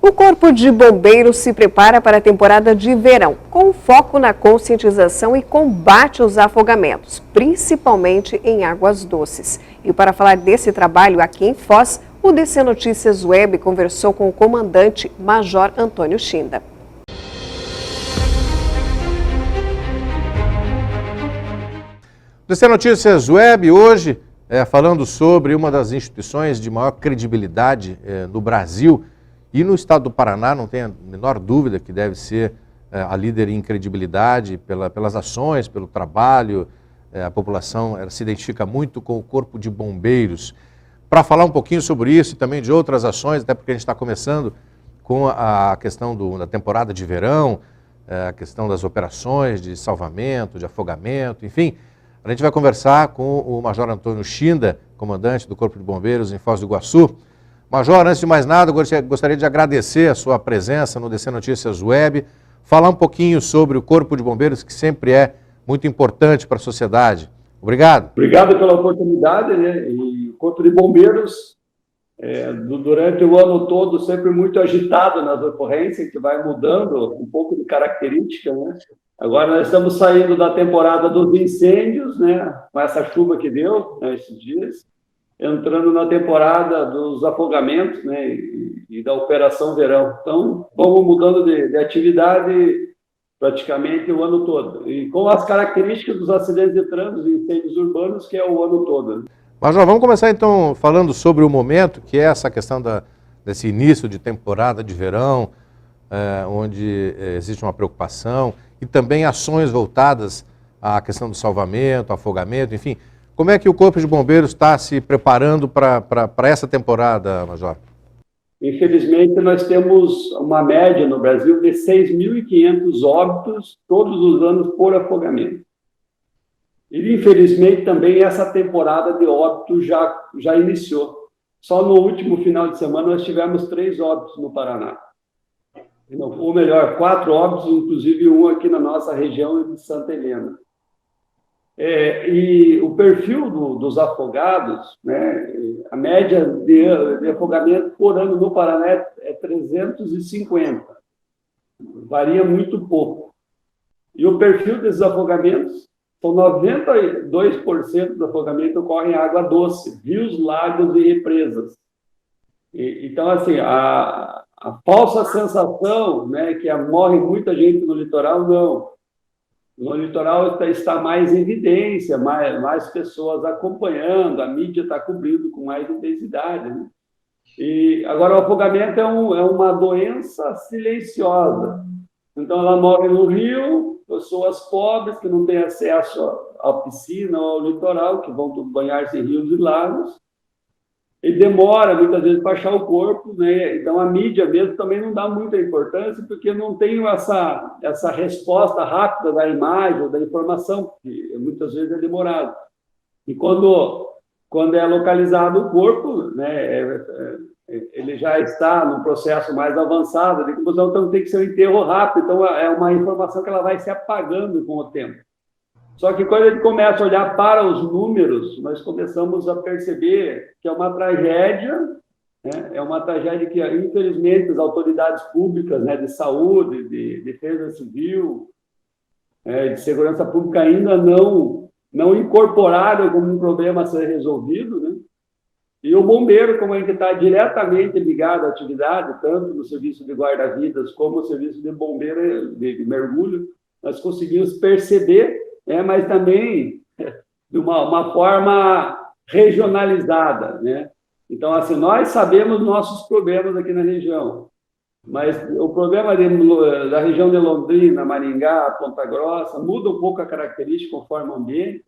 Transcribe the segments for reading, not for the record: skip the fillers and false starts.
O Corpo de Bombeiros se prepara para a temporada de verão, com foco na conscientização e combate aos afogamentos, principalmente em águas doces. E para falar desse trabalho aqui em Foz, o DC Notícias Web conversou com o comandante Major Antônio Schinda. DC Notícias Web hoje falando sobre uma das instituições de maior credibilidade no Brasil e no estado do Paraná, não tem a menor dúvida que deve ser a líder em credibilidade pelas ações, pelo trabalho. A população se identifica muito com o Corpo de Bombeiros. Para falar um pouquinho sobre isso e também de outras ações, até porque a gente está começando com a questão da temporada de verão, a questão das operações de salvamento, de afogamento, enfim. A gente vai conversar com o Major Antônio Schinda, comandante do Corpo de Bombeiros em Foz do Iguaçu. Major, antes de mais nada, eu gostaria de agradecer a sua presença no DC Notícias Web, falar um pouquinho sobre o Corpo de Bombeiros, que sempre é muito importante para a sociedade. Obrigado. Obrigado pela oportunidade, né? E o Corpo de Bombeiros, durante o ano todo, sempre muito agitado nas ocorrências, que vai mudando um pouco de característica, né? Agora nós estamos saindo da temporada dos incêndios, né? Com essa chuva que deu, né, esses dias, entrando na temporada dos afogamentos, né, e da Operação Verão. Então, vamos mudando de atividade praticamente o ano todo. E com as características dos acidentes de trânsito e incêndios urbanos, que é o ano todo. Major, vamos começar então falando sobre o momento, que é essa questão desse início de temporada de verão, onde existe uma preocupação, e também ações voltadas à questão do salvamento, afogamento, enfim. Como é que o Corpo de Bombeiros está se preparando para essa temporada, Major? Infelizmente, nós temos uma média no Brasil de 6.500 óbitos todos os anos por afogamento. E, infelizmente, também essa temporada de óbitos já iniciou. Só no último final de semana nós tivemos 3 óbitos no Paraná. Ou melhor, 4 óbitos, inclusive um aqui na nossa região de Santa Helena. E o perfil dos afogados, né, a média de afogamento por ano no Paraná é 350. Varia muito pouco. E o perfil desses afogamentos, são 92% do afogamento ocorre em água doce, rios, lagos e represas. Então, assim, a falsa sensação, né, que morre muita gente no litoral, não. No litoral está mais em evidência, mais pessoas acompanhando, a mídia está cobrindo com mais intensidade, né? E agora o afogamento é uma doença silenciosa. Então ela morre no rio, pessoas pobres que não têm acesso à piscina ou ao litoral, que vão banhar-se em rios e lagos, e demora muitas vezes para achar o corpo, né? Então a mídia mesmo também não dá muita importância, porque não tem essa resposta rápida da imagem ou da informação, que muitas vezes é demorado. E quando é localizado o corpo, né, ele já está num processo mais avançado de combustão, então tem que ser um enterro rápido, então é uma informação que ela vai se apagando com o tempo. Só que quando ele começa a olhar para os números, nós começamos a perceber que é uma tragédia, né? É uma tragédia que, infelizmente, as autoridades públicas, né, de saúde, de defesa civil, de segurança pública ainda não incorporaram como um problema a ser resolvido, né? E o bombeiro, como a gente está diretamente ligado à atividade, tanto no serviço de guarda-vidas como no serviço de bombeiro de mergulho, nós conseguimos perceber, mas também de uma forma regionalizada, né? Então, assim, nós sabemos nossos problemas aqui na região, mas o problema da região de Londrina, Maringá, Ponta Grossa, muda um pouco a característica conforme o ambiente,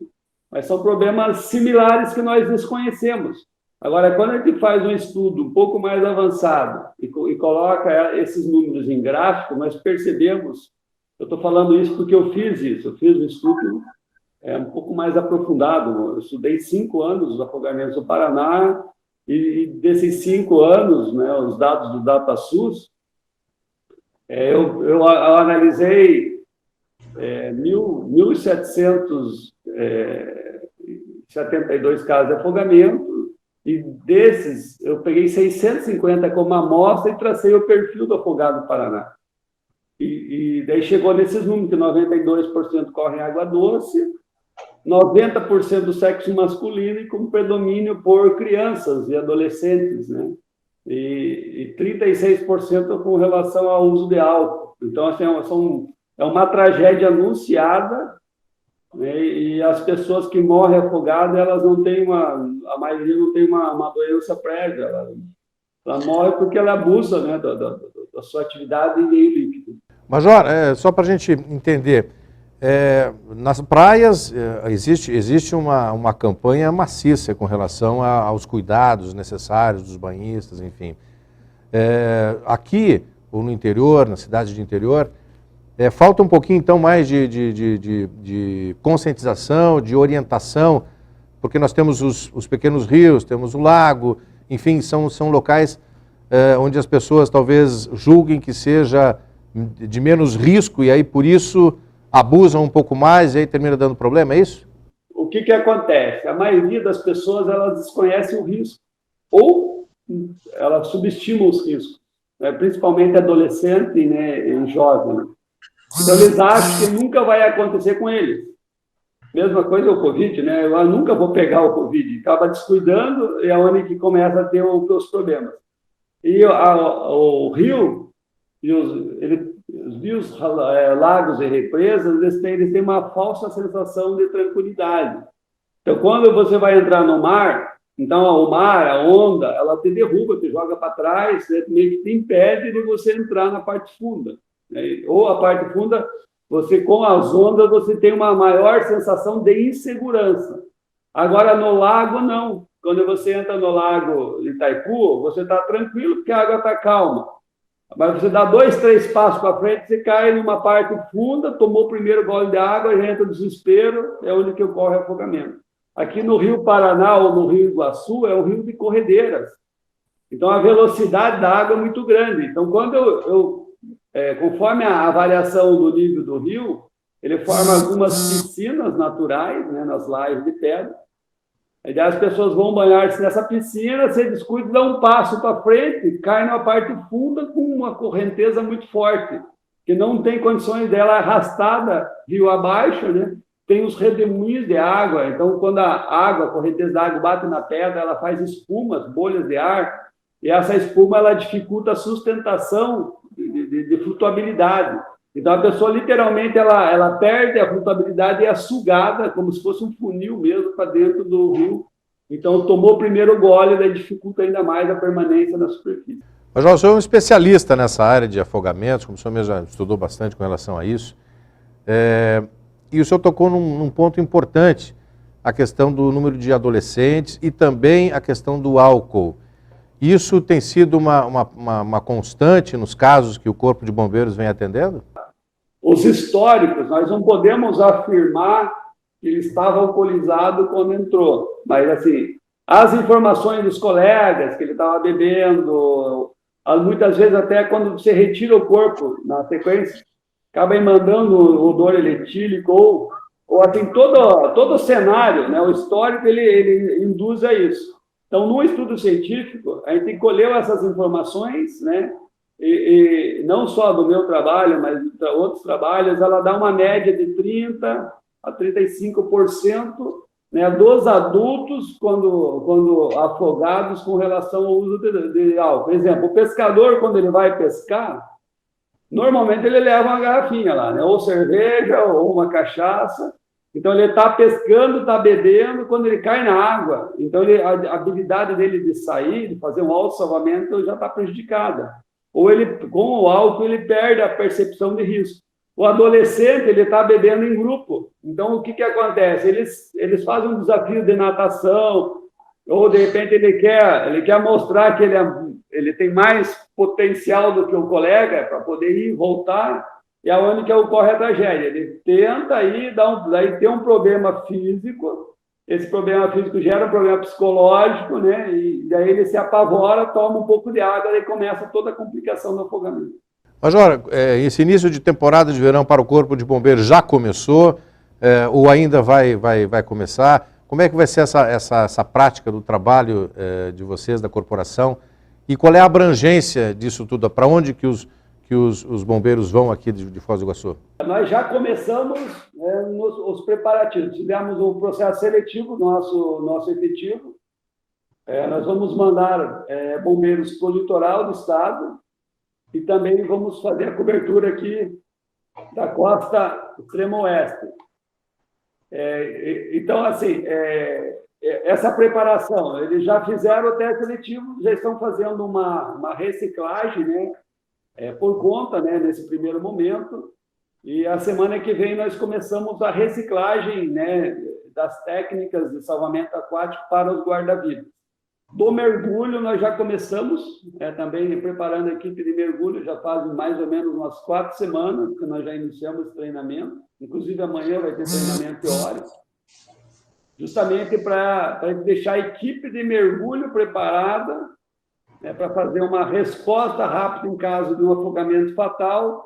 mas são problemas similares que nós desconhecemos. Agora, quando a gente faz um estudo um pouco mais avançado e coloca esses números em gráfico, nós percebemos. Eu estou falando isso porque eu fiz isso, eu fiz um estudo um pouco mais aprofundado. Eu estudei 5 anos os afogamentos do Paraná, e desses 5 anos, né, os dados do DataSUS, eu analisei 1.772 casos de afogamento E desses, eu peguei 650 como amostra e tracei o perfil do afogado do Paraná. E daí chegou nesses números, que 92% correm água doce, 90% do sexo masculino e com predomínio por crianças e adolescentes, né? E 36% com relação ao uso de álcool. Então, assim, é uma tragédia anunciada, né? E as pessoas que morrem afogadas, elas não têm a maioria não tem uma doença prévia, ela morre porque ela abusa, né, da sua atividade em meio líquido. Major, só para a gente entender, nas praias existe uma campanha maciça com relação aos cuidados necessários dos banhistas, enfim. Aqui, ou no interior, na cidade de interior, falta um pouquinho então mais de conscientização, de orientação, porque nós temos os pequenos rios, temos o lago, enfim, são locais onde as pessoas talvez julguem que seja de menos risco e aí por isso abusam um pouco mais e aí termina dando problema, é isso? O que acontece? A maioria das pessoas, elas desconhecem o risco ou elas subestimam os riscos, né? Principalmente adolescente, né, e jovem. Né? Então eles acham que nunca vai acontecer com eles. Mesma coisa o Covid, né? Eu nunca vou pegar o Covid. Acaba descuidando e é onde que começa a ter os problemas. E o rio, os rios, lagos e represas, eles têm uma falsa sensação de tranquilidade. Então, quando você vai entrar no mar, então o mar, a onda, ela te derruba, te joga para trás, meio que te impede de você entrar na parte funda. Né? Ou a parte funda, você com as ondas, você tem uma maior sensação de insegurança. Agora, no lago, não. Quando você entra no lago Itaipu, você está tranquilo porque a água está calma. Mas você dá 2, 3 passos para frente, você cai numa parte funda, tomou o primeiro gole de água, já entra no desespero, é onde que ocorre afogamento. Aqui no Rio Paraná ou no Rio Iguaçu, é um rio de corredeiras. Então, a velocidade da água é muito grande. Então, quando conforme a variação do nível do rio, ele forma algumas piscinas naturais, né, nas laias de pedra. Aí as pessoas vão banhar-se nessa piscina, você descuida, dá um passo para frente, cai numa parte funda com uma correnteza muito forte, que não tem condições dela arrastada rio abaixo, né? Tem os redemoinhos de água, então quando a correnteza da água bate na pedra, ela faz espumas, bolhas de ar, e essa espuma ela dificulta a sustentação de flutuabilidade. Então, a pessoa, literalmente, ela perde a flutuabilidade e é sugada, como se fosse um funil mesmo, para dentro do rio. Então, tomou o primeiro gole, daí dificulta ainda mais a permanência na superfície. Mas, o senhor é um especialista nessa área de afogamentos, como o senhor mesmo já estudou bastante com relação a isso. E o senhor tocou num ponto importante, a questão do número de adolescentes e também a questão do álcool. Isso tem sido uma constante nos casos que o Corpo de Bombeiros vem atendendo? Os históricos, nós não podemos afirmar que ele estava alcoolizado quando entrou, mas, assim, as informações dos colegas que ele estava bebendo, muitas vezes até quando você retira o corpo na sequência, acaba mandando odor etílico ou assim, todo o cenário, né, o histórico, ele induz a isso. Então, no estudo científico, a gente colheu essas informações, né, e não só do meu trabalho, mas de outros trabalhos, ela dá uma média de 30% a 35%, né, dos adultos quando afogados com relação ao uso de álcool. Por exemplo, o pescador, quando ele vai pescar, normalmente ele leva uma garrafinha lá, né, ou cerveja ou uma cachaça. Então, ele está pescando, está bebendo, quando ele cai na água, então a habilidade dele de sair, de fazer um autossalvamento, já está prejudicada. Ou com o álcool, ele perde a percepção de risco. O adolescente, ele está bebendo em grupo. Então, o que acontece? Eles fazem um desafio de natação, ou, de repente, ele quer mostrar que ele tem mais potencial do que o colega para poder ir e voltar, e é onde que ocorre a tragédia. Ele tenta ir, daí tem um problema físico, esse problema físico gera um problema psicológico, né? E daí ele se apavora, toma um pouco de água e começa toda a complicação do afogamento. Major, esse início de temporada de verão para o Corpo de Bombeiros já começou ou ainda vai começar? Como é que vai ser essa prática do trabalho de vocês, da corporação? E qual é a abrangência disso tudo? Para onde que os bombeiros vão aqui de Foz do Iguaçu? Nós já começamos os preparativos. Tivemos um processo seletivo do nosso efetivo. Nós vamos mandar bombeiros para o litoral do estado e também vamos fazer a cobertura aqui da costa extremo oeste. Então, assim, essa preparação, eles já fizeram o teste seletivo, já estão fazendo uma reciclagem, né, por conta, né, nesse primeiro momento, e a semana que vem nós começamos a reciclagem, né, das técnicas de salvamento aquático para os guarda-vidas. Do mergulho, nós já começamos também preparando a equipe de mergulho, já faz mais ou menos umas 4 semanas que nós já iniciamos esse treinamento, inclusive amanhã vai ter treinamento teórico, justamente para deixar a equipe de mergulho preparada, né, para fazer uma resposta rápida em caso de um afogamento fatal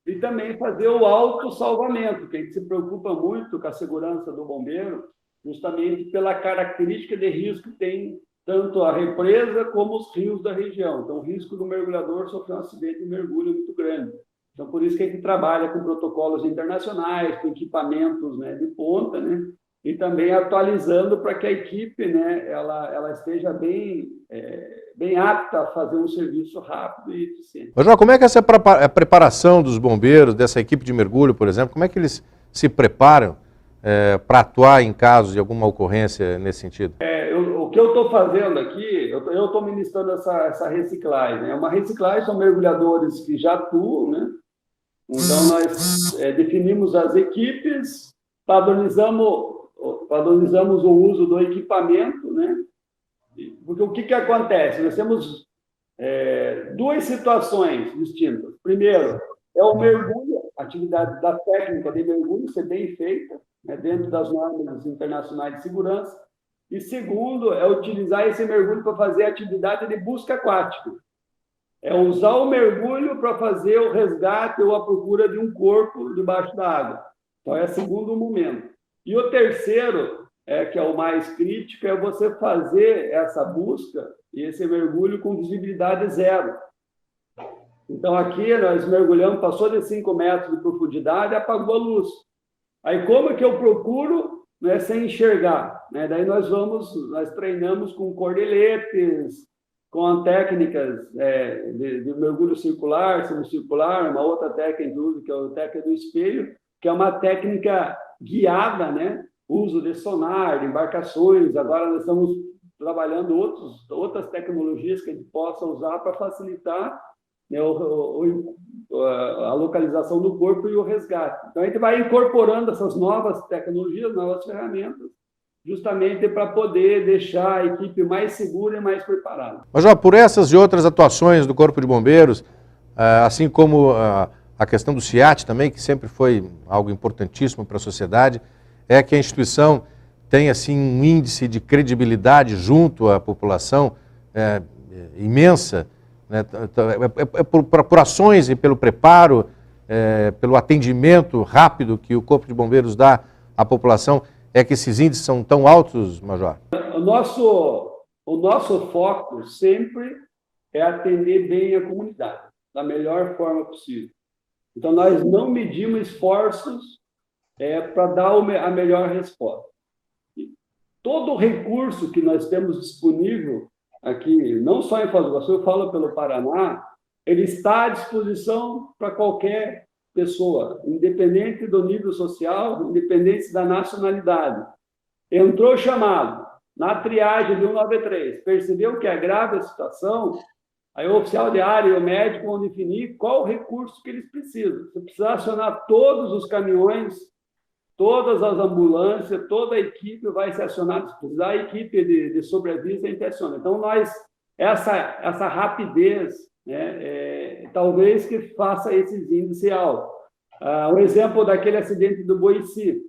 e também fazer o autossalvamento, que a gente se preocupa muito com a segurança do bombeiro, justamente pela característica de risco que tem tanto a represa como os rios da região. Então, o risco do mergulhador sofrer um acidente de mergulho é muito grande. Então, por isso que a gente trabalha com protocolos internacionais, com equipamentos, né, de ponta, né, e também atualizando para que a equipe, né, ela esteja bem apta a fazer um serviço rápido e eficiente. Mas, João, como é que essa a preparação dos bombeiros, dessa equipe de mergulho, por exemplo, como é que eles se preparam para atuar em casos de alguma ocorrência nesse sentido? O que eu estou fazendo aqui, eu estou ministrando essa reciclagem. Uma reciclagem são mergulhadores que já atuam, né? Então, nós definimos as equipes, padronizamos o uso do equipamento, né? Porque o que acontece? Nós temos 2 situações distintas. Primeiro, é o mergulho, a atividade da técnica de mergulho ser bem feita, né, dentro das normas internacionais de segurança. E segundo, é utilizar esse mergulho para fazer a atividade de busca aquática. É usar o mergulho para fazer o resgate ou a procura de um corpo debaixo da água. Então, é o segundo momento. E o terceiro, que é o mais crítico, é você fazer essa busca e esse mergulho com visibilidade zero. Então, aqui nós mergulhamos, passou de 5 metros de profundidade e apagou a luz. Aí, como que eu procuro, né, sem enxergar? Né? Daí nós treinamos com cordeletes, com técnicas de mergulho circular, semicircular, uma outra técnica que é a técnica do espelho, que é uma técnica guiada, né? Uso de sonar, de embarcações. Agora nós estamos trabalhando outras tecnologias que a gente possa usar para facilitar, né, a localização do corpo e o resgate. Então, a gente vai incorporando essas novas tecnologias, novas ferramentas, justamente para poder deixar a equipe mais segura e mais preparada. Mas, por essas e outras atuações do Corpo de Bombeiros, assim como a questão do SIAT também, que sempre foi algo importantíssimo para a sociedade, é que a instituição tem assim, um índice de credibilidade junto à população imensa, né? Por ações e pelo preparo, pelo atendimento rápido que o Corpo de Bombeiros dá à população, é que esses índices são tão altos, Major? O nosso foco sempre é atender bem a comunidade, da melhor forma possível. Então, nós não medimos esforços para dar a melhor resposta. E todo o recurso que nós temos disponível aqui, não só em Foz do Iguaçu, eu falo pelo Paraná, ele está à disposição para qualquer pessoa, independente do nível social, independente da nacionalidade. Entrou chamado na triagem de 193, percebeu que é grave a situação, aí o oficial de área e o médico vão definir qual o recurso que eles precisam. Se precisar acionar todos os caminhões, todas as ambulâncias, toda a equipe vai ser acionada. Se precisar, a equipe de sobreaviso a gente aciona. Então, essa rapidez, né, talvez que faça esses índices altos. O exemplo daquele acidente do Boici.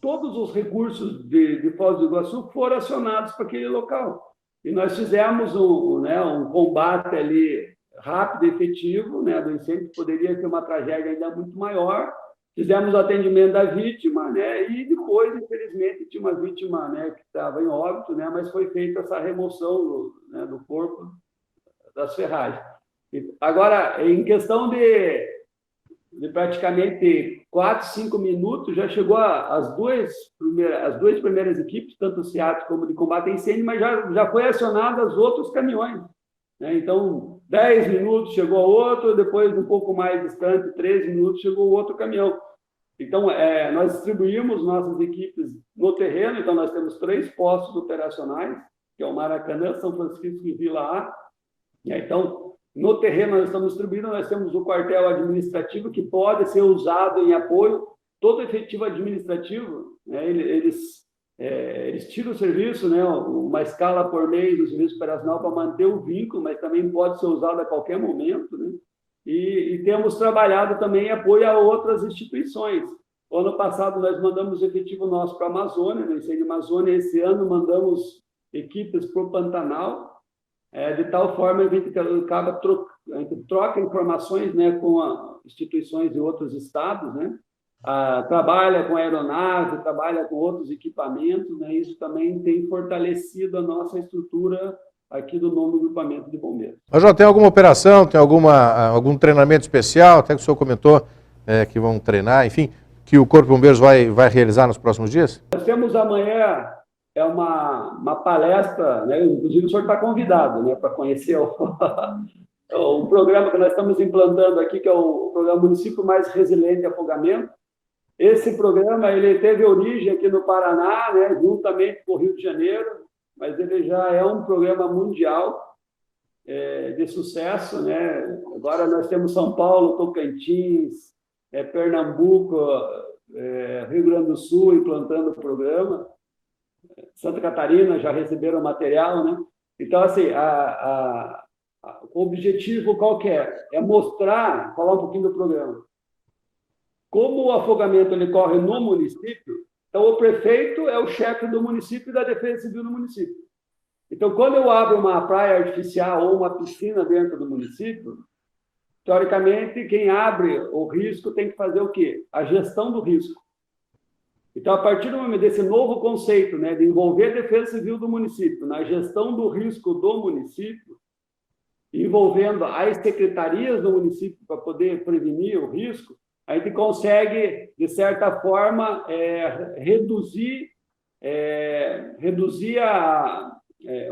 Todos os recursos de Foz do Iguaçu foram acionados para aquele local. E nós fizemos um combate ali rápido e efetivo, né, do incêndio, que poderia ter uma tragédia ainda muito maior, fizemos o atendimento da vítima, né? E depois, infelizmente, tinha uma vítima, né, que estava em óbito, né? Mas foi feita essa remoção do corpo das ferragens. Agora, em questão de praticamente 4, 5 minutos, já chegou as duas primeiras equipes, tanto o SEAT como de combate a incêndio, mas já foi acionado os outros caminhões, né? Então, 10 minutos chegou outro, depois um pouco mais distante, 13 minutos chegou outro caminhão. Então, nós distribuímos nossas equipes no terreno, então nós temos 3 postos operacionais, que é o Maracanã, São Francisco e Vila A. Então, no terreno nós estamos distribuindo, nós temos o quartel administrativo, que pode ser usado em apoio. Todo efetivo administrativo, né, eles tiram o serviço, né, uma escala por mês do serviço operacional para manter o vínculo, mas também pode ser usado a qualquer momento, né? E temos trabalhado também em apoio a outras instituições. O ano passado nós mandamos efetivo nosso para a Amazônia, no incêndio Amazônia. Esse ano mandamos equipes para o Pantanal, de tal forma que a gente troca informações, né, com instituições de outros estados, né? Trabalha com aeronave, trabalha com outros equipamentos, né? Isso também tem fortalecido a nossa estrutura aqui do novo grupamento de bombeiros. Major, tem alguma operação, tem algum treinamento especial, até que o senhor comentou que vão treinar, enfim, que o Corpo de Bombeiros vai realizar nos próximos dias? Nós temos amanhã uma palestra, né? Inclusive o senhor está convidado, né, para conhecer o programa que nós estamos implantando aqui, que é o programa Município Mais Resiliente de Afogamento. Esse programa ele teve origem aqui no Paraná, né, juntamente com o Rio de Janeiro, mas ele já é um programa mundial de sucesso, né? Agora nós temos São Paulo, Tocantins, Pernambuco, Rio Grande do Sul implantando o programa, Santa Catarina já receberam material, né? Então, assim, o objetivo qual que é? É mostrar, falar um pouquinho do programa. Como o afogamento ele corre no município, então o prefeito é o chefe do município e da Defesa Civil do município. Então, quando eu abro uma praia artificial ou uma piscina dentro do município, teoricamente, quem abre o risco tem que fazer o quê? A gestão do risco. Então, a partir do momento desse novo conceito, né, de envolver a Defesa Civil do município na gestão do risco do município, envolvendo as secretarias do município para poder prevenir o risco, a gente consegue, de certa forma, reduzir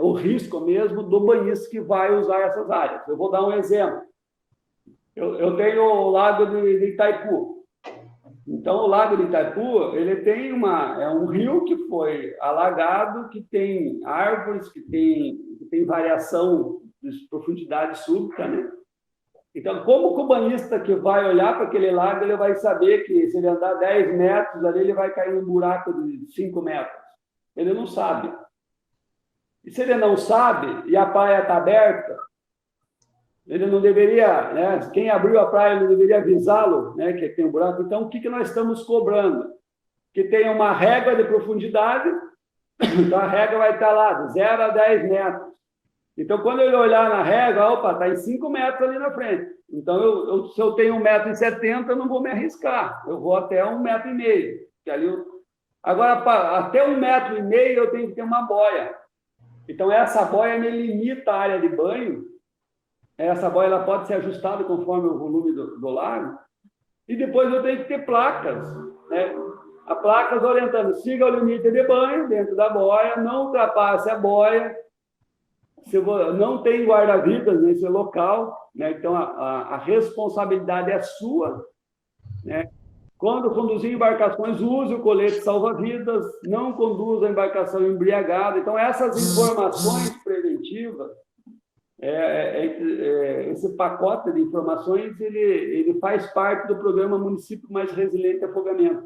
o risco mesmo do banhista que vai usar essas áreas. Eu vou dar um exemplo. Eu tenho o Lago de Itaipu. Então, o Lago de Itaipu, ele tem um rio que foi alagado, que tem árvores, que tem variação de profundidade súbita, né? Então, como o cubanista que vai olhar para aquele lago, ele vai saber que se ele andar 10 metros ali, ele vai cair num buraco de 5 metros. Ele não sabe. E se ele não sabe, e a praia está aberta, ele não deveria, né? Quem abriu a praia não deveria avisá-lo, né, que tem um buraco. Então, o que nós estamos cobrando? Que tenha uma régua de profundidade, então a régua vai estar lá, de 0 a 10 metros. Então, quando ele olhar na régua, opa, está em 5 metros ali na frente. Então, se eu tenho 1,70 m, eu não vou me arriscar. Eu vou até 1,5 m. Agora, até 1,5 m, eu tenho que ter uma boia. Então, essa boia me limita a área de banho. Essa boia ela pode ser ajustada conforme o volume do lago. E depois eu tenho que ter placas, né? A placas orientando, siga o limite de banho dentro da boia, não ultrapasse a boia, não tem guarda-vidas nesse local, né? Então a responsabilidade é sua, né? Quando conduzir embarcações, use o colete salva-vidas, não conduza a embarcação embriagada. Então, essas informações preventivas, esse pacote de informações, ele faz parte do programa Município Mais Resiliente de Afogamento.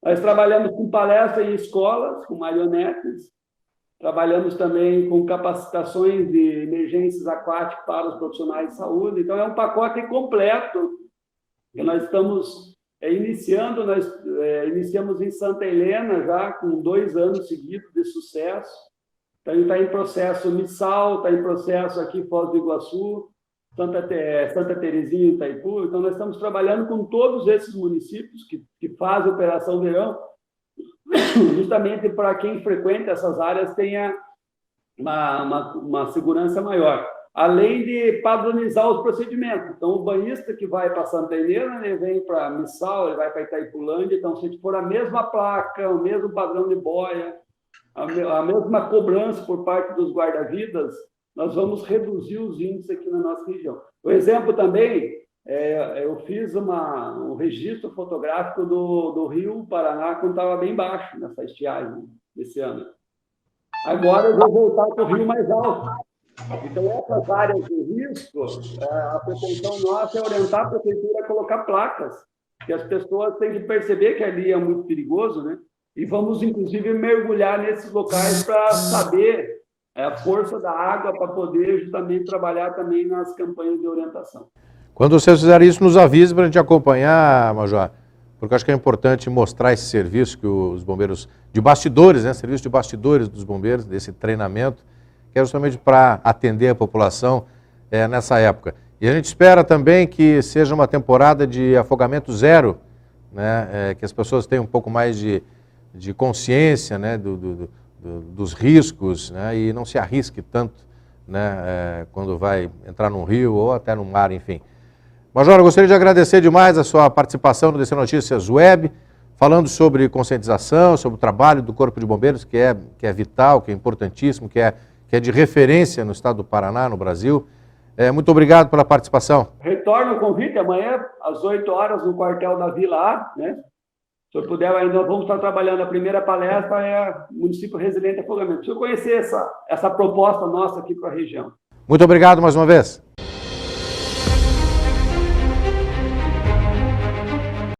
Nós trabalhamos com palestras em escolas, com marionetes, trabalhamos também com capacitações de emergências aquáticas para os profissionais de saúde. Então, é um pacote completo que nós estamos iniciando. Nós iniciamos em Santa Helena já com 2 anos seguidos de sucesso. Então, está em processo Missal, está em processo aqui Foz do Iguaçu, Santa Terezinha e Itaipu. Então, nós estamos trabalhando com todos esses municípios que faz a Operação Verão, justamente para quem frequenta essas áreas tenha uma segurança maior, além de padronizar os procedimentos. Então, o banhista que vai para Santa Helena, ele vem para Missal, ele vai para Itaipulândia, então, se for a mesma placa, o mesmo padrão de boia, a mesma cobrança por parte dos guarda-vidas, nós vamos reduzir os índices aqui na nossa região. O exemplo também, eu fiz um registro fotográfico do Rio Paraná quando estava bem baixo nessa estiagem desse ano. Agora eu vou voltar para o rio mais alto. Então, essas áreas de risco, a pretensão nossa é orientar a prefeitura a colocar placas, que as pessoas têm que perceber que ali é muito perigoso, né? E vamos, inclusive, mergulhar nesses locais para saber a força da água, para poder justamente trabalhar também nas campanhas de orientação. Quando vocês fizerem isso, nos avise para a gente acompanhar, Major, porque eu acho que é importante mostrar esse serviço que os bombeiros de bastidores, né, serviço de bastidores dos bombeiros, desse treinamento, que é justamente para atender a população nessa época. E a gente espera também que seja uma temporada de afogamento zero, né, que as pessoas tenham um pouco mais de consciência, né, dos riscos, né, e não se arrisque tanto, né, quando vai entrar num rio ou até no mar, enfim. Major, eu gostaria de agradecer demais a sua participação no DC Notícias Web, falando sobre conscientização, sobre o trabalho do Corpo de Bombeiros, que é vital, que é importantíssimo, que é de referência no estado do Paraná, no Brasil. Muito obrigado pela participação. Retorno o convite amanhã, às 8 horas, no quartel da Vila A, né? Se eu puder, ainda vamos estar trabalhando. A primeira palestra é Município Resiliente a Afogamento. Deixa eu conhecer essa proposta nossa aqui para a região. Muito obrigado mais uma vez.